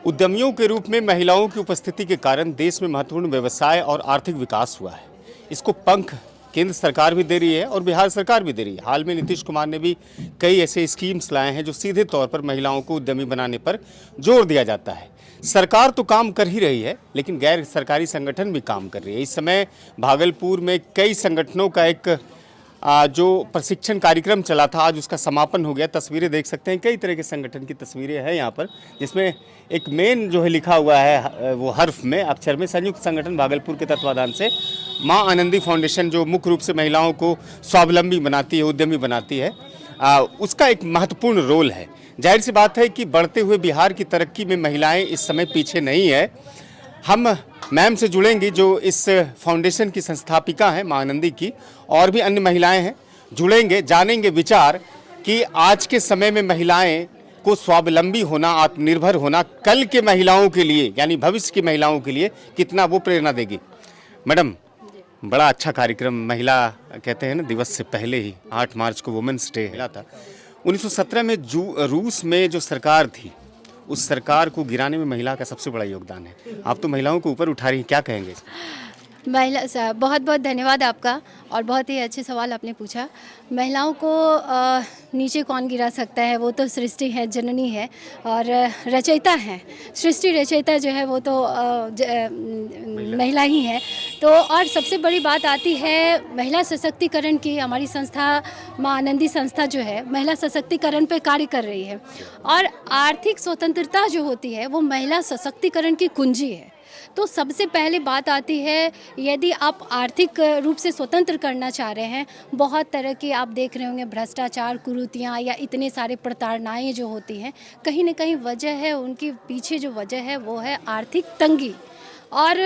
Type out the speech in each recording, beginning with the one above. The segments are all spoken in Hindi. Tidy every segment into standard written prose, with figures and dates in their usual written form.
उद्यमियों के रूप में महिलाओं की उपस्थिति के कारण देश में महत्वपूर्ण व्यवसाय और आर्थिक विकास हुआ है। इसको पंख केंद्र सरकार भी दे रही है और बिहार सरकार भी दे रही है। हाल में नीतीश कुमार ने भी कई ऐसे स्कीम्स लाए हैं जो सीधे तौर पर महिलाओं को उद्यमी बनाने पर जोर दिया जाता है। सरकार तो काम कर ही रही है, लेकिन गैर सरकारी संगठन भी काम कर रही है। इस समय भागलपुर में कई संगठनों का एक जो प्रशिक्षण कार्यक्रम चला था, आज उसका समापन हो गया। तस्वीरें देख सकते हैं, कई तरह के संगठन की तस्वीरें हैं यहाँ पर, जिसमें एक मेन जो है लिखा हुआ है वो हर्फ में, अक्षर में, संयुक्त संगठन भागलपुर के तत्वाधान से माँ आनंदी फाउंडेशन, जो मुख्य रूप से महिलाओं को स्वावलंबी बनाती है, उद्यमी बनाती है, उसका एक महत्वपूर्ण रोल है। जाहिर सी बात है कि बढ़ते हुए बिहार की तरक्की में महिलाएं इस समय पीछे नहीं है। हम मैम से जुड़ेंगी जो इस फाउंडेशन की संस्थापिका हैं, माँ आनंदी की, और भी अन्य महिलाएं हैं। जुड़ेंगे, जानेंगे विचार कि आज के समय में महिलाएं को स्वावलंबी होना, आत्मनिर्भर होना कल के महिलाओं के लिए, यानी भविष्य की महिलाओं के लिए कितना वो प्रेरणा देगी। मैडम, बड़ा अच्छा कार्यक्रम, महिला कहते हैं ना दिवस से पहले ही 8 मार्च को वुमेन्स डे मिला था। 1917 में रूस में जो सरकार थी, उस सरकार को गिराने में महिला का सबसे बड़ा योगदान है। आप तो महिलाओं को ऊपर उठा रही हैं, क्या कहेंगे? महिला बहुत बहुत धन्यवाद आपका, और बहुत ही अच्छे सवाल आपने पूछा। महिलाओं को नीचे कौन गिरा सकता है? वो तो सृष्टि है, जननी है और रचयिता है। सृष्टि रचयिता जो है वो तो महिला ही है। तो और सबसे बड़ी बात आती है महिला सशक्तिकरण की। हमारी संस्था माँ आनंदी संस्था जो है महिला सशक्तिकरण पे कार्य कर रही है, और आर्थिक स्वतंत्रता जो होती है वो महिला सशक्तिकरण की कुंजी है। तो सबसे पहले बात आती है, यदि आप आर्थिक रूप से स्वतंत्र करना चाह रहे हैं, बहुत तरह की आप देख रहे होंगे भ्रष्टाचार, कुरीतियाँ या इतने सारे प्रताड़नाएं जो होती हैं, कहीं ना कहीं वजह है, उनके पीछे जो वजह है वो है आर्थिक तंगी। और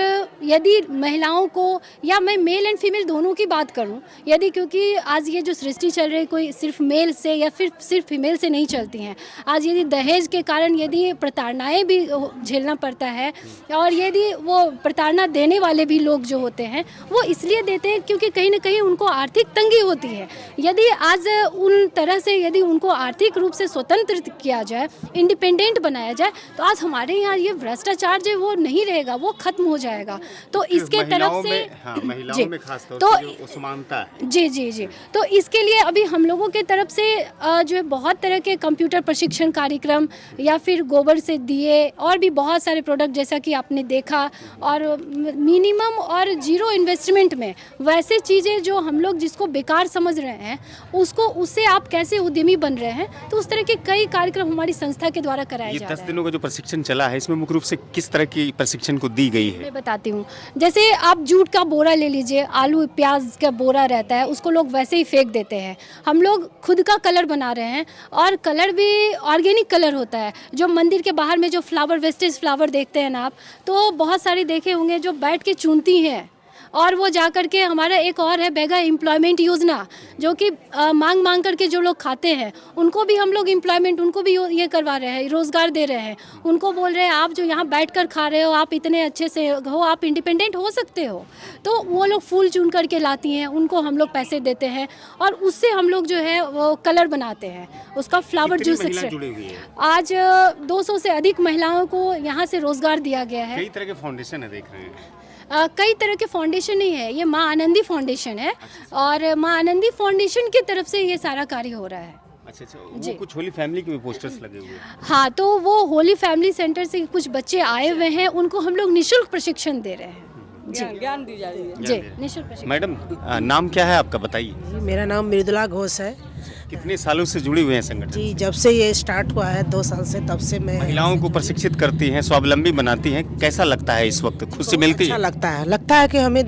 यदि महिलाओं को, या मैं मेल एंड फीमेल दोनों की बात करूं, यदि, क्योंकि आज ये जो सृष्टि चल रही है कोई सिर्फ मेल से या फिर सिर्फ फीमेल से नहीं चलती हैं। आज यदि दहेज के कारण यदि प्रताड़नाएं भी झेलना पड़ता है, और यदि वो प्रताड़ना देने वाले भी लोग जो होते हैं वो इसलिए देते हैं क्योंकि कहीं ना कहीं उनको आर्थिक तंगी होती है। यदि आज उन तरह से यदि उनको आर्थिक रूप से स्वतंत्र किया जाए, इंडिपेंडेंट बनाया जाए, तो आज हमारे यहाँ ये भ्रष्टाचार जो वो नहीं रहेगा, वो हो जाएगा। तो इसके तरफ से महिलाओं में खास तौर से जो असमानता है, जी, तो इसके लिए अभी हम लोगों के तरफ से जो है बहुत तरह के कंप्यूटर प्रशिक्षण कार्यक्रम, या फिर गोबर से दिए, और भी बहुत सारे प्रोडक्ट जैसा कि आपने देखा, और मिनिमम और जीरो इन्वेस्टमेंट में वैसे चीज़ें जो हम लोग जिसको बेकार समझ रहे हैं उसको, उससे आप कैसे उद्यमी बन रहे हैं, तो उस तरह के कई कार्यक्रम हमारी संस्था के द्वारा कराए जा रहे हैं। 10 दिनों का जो प्रशिक्षण चला है, इसमें मुख्य रूप से किस तरह की प्रशिक्षण को दी गई? मैं बताती हूँ। जैसे आप जूट का बोरा ले लीजिए, आलू प्याज का बोरा रहता है, उसको लोग वैसे ही फेंक देते हैं। हम लोग खुद का कलर बना रहे हैं, और कलर भी ऑर्गेनिक कलर होता है। जो मंदिर के बाहर में जो फ्लावर, वेस्टेज फ्लावर देखते हैं ना आप, तो बहुत सारे देखे होंगे जो बैठ के चुनती हैं, और वो जा कर के, हमारा एक और है बेगा एम्प्लॉयमेंट योजना, जो कि मांग करके जो लोग खाते हैं उनको भी हम लोग एम्प्लॉयमेंट, उनको भी ये करवा रहे हैं, रोज़गार दे रहे हैं। उनको बोल रहे हैं आप जो यहाँ बैठकर खा रहे हो, आप इतने अच्छे से हो, आप इंडिपेंडेंट हो सकते हो। तो वो लोग फूल चुन करके लाती हैं, उनको हम लोग पैसे देते हैं, और उससे हम लोग जो है वो कलर बनाते हैं, उसका फ्लावर जूस। आज 200 से अधिक महिलाओं को यहाँ से रोज़गार दिया गया है। कई तरह के फाउंडेशन है, देख रहे हैं। कई तरह के फाउंडेशन नहीं है, ये माँ आनंदी फाउंडेशन है, और माँ आनंदी फाउंडेशन की तरफ से ये सारा कार्य हो रहा है। अच्छा, वो कुछ होली फैमिली के भी पोस्टर्स लगे हुए हैं। हाँ, तो वो होली फैमिली सेंटर से कुछ बच्चे आए हुए हैं, उनको हम लोग निःशुल्क प्रशिक्षण दे रहे हैं। ज्ञान दी जा रही है जी, निःशुल्क प्रशिक्षण। मैडम, नाम क्या है आपका, बताइए? मेरा नाम मृदुला घोष है। कितने सालों से जुड़ी हुए हैं संगठन? जी, जब से ये स्टार्ट हुआ है 2 साल से, तब से मैं महिलाओं को प्रशिक्षित करती हैं, स्वावलंबी बनाती हैं। कैसा लगता है इस वक्त? खुशी मिलती है? अच्छा लगता है कि हमें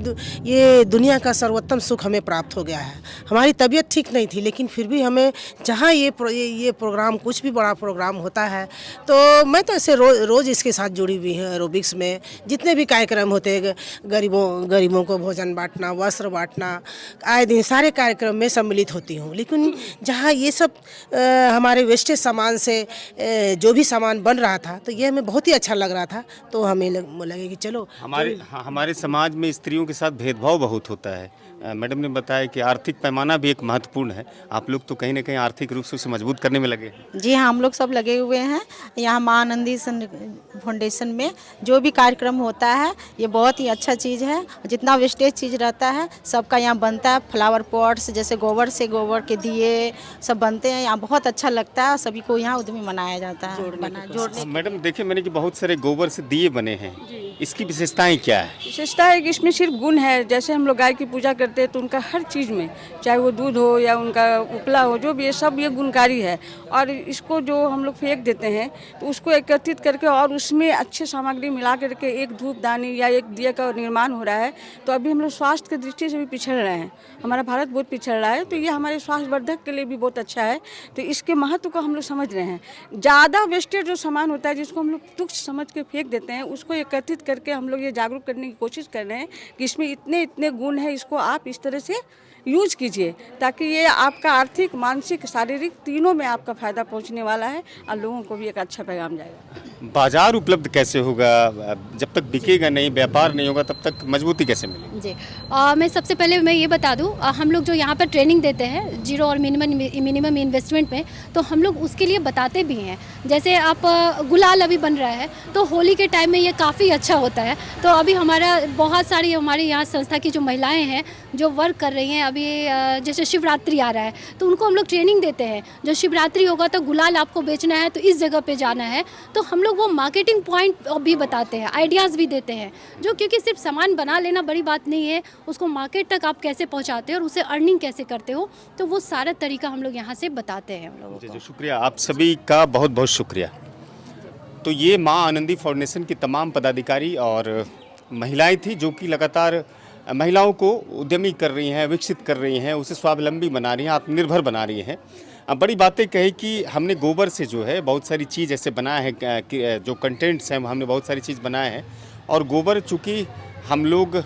ये दुनिया का सर्वोत्तम सुख हमें प्राप्त हो गया है। हमारी तबीयत ठीक नहीं थी, लेकिन फिर भी हमें जहाँ ये प्रोग्राम, कुछ भी बड़ा प्रोग्राम होता है, तो मैं तो ऐसे रोज़ इसके साथ जुड़ी हुई हूँ। एरोबिक्स में जितने भी कार्यक्रम होते हैं, गरीबों को भोजन बांटना, वस्त्र बांटना, आए दिन सारे कार्यक्रम में सम्मिलित होती हूँ। लेकिन जहाँ ये सब हमारे वेस्टेज सामान से जो भी सामान बन रहा था, तो ये हमें बहुत ही अच्छा लग रहा था। तो हमें लगे कि चलो, हमारे समाज में स्त्रियों के साथ भेदभाव बहुत होता है। मैडम ने बताया कि आर्थिक पैमाना भी एक महत्वपूर्ण है। आप लोग तो कहीं ना कहीं आर्थिक रूप से उसे मजबूत करने में लगे हैं। जी हाँ, हम लोग सब लगे हुए हैं यहाँ माँ आनंदी फाउंडेशन में। जो भी कार्यक्रम होता है ये बहुत ही अच्छा चीज़ है। जितना वेस्टेज चीज़ रहता है सबका यहाँ बनता है। फ्लावर पॉट्स जैसे गोबर से गोबर के दिए सब बनते हैं यहाँ, बहुत अच्छा लगता है। सभी को यहाँ उद्यमी मनाया जाता है। जोड़ने मैडम देखिए मैंने कि बहुत सारे गोबर से दिए बने हैं, इसकी विशेषताएं क्या है? विशेषता है कि इसमें सिर्फ गुण है। जैसे हम लोग गाय की पूजा करते हैं तो उनका हर चीज़ में, चाहे वो दूध हो या उनका उपला हो, जो भी है सब ये गुणकारी है। और इसको जो हम लोग फेंक देते हैं तो उसको एकत्रित करके और उसमें अच्छे सामग्री मिला करके एक धूपदानी या एक दिए का निर्माण हो रहा है। तो अभी हम लोग स्वास्थ्य की दृष्टि से भी पिछड़ रहे हैं, हमारा भारत बहुत पिछड़ रहा है, तो ये हमारे स्वास्थ्य वर्धक के लिए भी बहुत अच्छा है। तो इसके महत्व को हम लोग समझ रहे हैं। ज़्यादा वेस्टेज जो सामान होता है जिसको हम लोग तुच्छ समझ के फेंक देते हैं, उसको एकत्रित करके हम लोग ये जागरूक करने की कोशिश कर रहे हैं कि इसमें इतने इतने गुण हैं, इसको आप इस तरह से यूज कीजिए ताकि ये आपका आर्थिक, मानसिक, शारीरिक तीनों में आपका फ़ायदा पहुंचने वाला है और लोगों को भी एक अच्छा पैगाम जाएगा। बाजार उपलब्ध कैसे होगा? जब तक बिकेगा नहीं, व्यापार नहीं होगा, तब तक मजबूती कैसे मिलेगी? जी मैं सबसे पहले मैं ये बता दूं, हम लोग जो यहाँ पर ट्रेनिंग देते हैं जीरो और मिनिमम इन्वेस्टमेंट में, तो हम लोग उसके लिए बताते भी हैं। जैसे आप गुलाल अभी बन रहा है तो होली के टाइम में ये काफ़ी अच्छा होता है। तो अभी हमारा बहुत सारी हमारे यहाँ संस्था की जो महिलाएं हैं जो वर्क कर रही हैं, अभी जैसे शिवरात्रि आ रहा है तो उनको हम लोग ट्रेनिंग देते हैं। जो शिवरात्रि होगा तो गुलाल आपको बेचना है तो इस जगह पे जाना है, तो हम लोग वो मार्केटिंग पॉइंट भी बताते हैं, आइडियाज़ भी देते हैं। जो क्योंकि सिर्फ सामान बना लेना बड़ी बात नहीं है, उसको मार्केट तक आप कैसे पहुंचाते हो और उसे अर्निंग कैसे करते हो, तो वो सारा तरीका हम लोग यहाँ से बताते हैं हम लोगों को। शुक्रिया, आप सभी का बहुत बहुत शुक्रिया। तो ये माँ आनंदी फाउंडेशन की तमाम पदाधिकारी और महिलाएं थी जो कि लगातार महिलाओं को उद्यमी कर रही हैं, विकसित कर रही हैं, उसे स्वावलंबी बना रही हैं, आत्मनिर्भर बना रही हैं। बड़ी बातें कही कि हमने गोबर से जो है बहुत सारी चीज़ ऐसे बनाया है कि जो कंटेंट्स हैं हमने बहुत सारी चीज़ बनाए हैं। और गोबर चूँकि हम लोग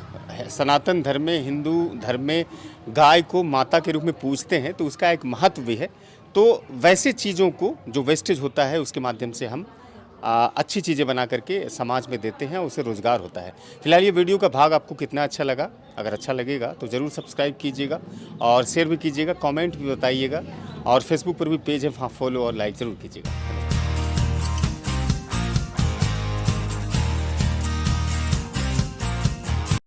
सनातन धर्म में, हिंदू धर्म में गाय को माता के रूप में पूजते हैं, तो उसका एक महत्व भी है। तो वैसे चीज़ों को जो वेस्टेज होता है उसके माध्यम से हम अच्छी चीज़ें बना करके समाज में देते हैं, उससे रोज़गार होता है। फिलहाल ये वीडियो का भाग आपको कितना अच्छा लगा? अगर अच्छा लगेगा तो ज़रूर सब्सक्राइब कीजिएगा और शेयर भी कीजिएगा, कमेंट भी बताइएगा, और फेसबुक पर भी पेज है, वहाँ फॉलो और लाइक ज़रूर कीजिएगा।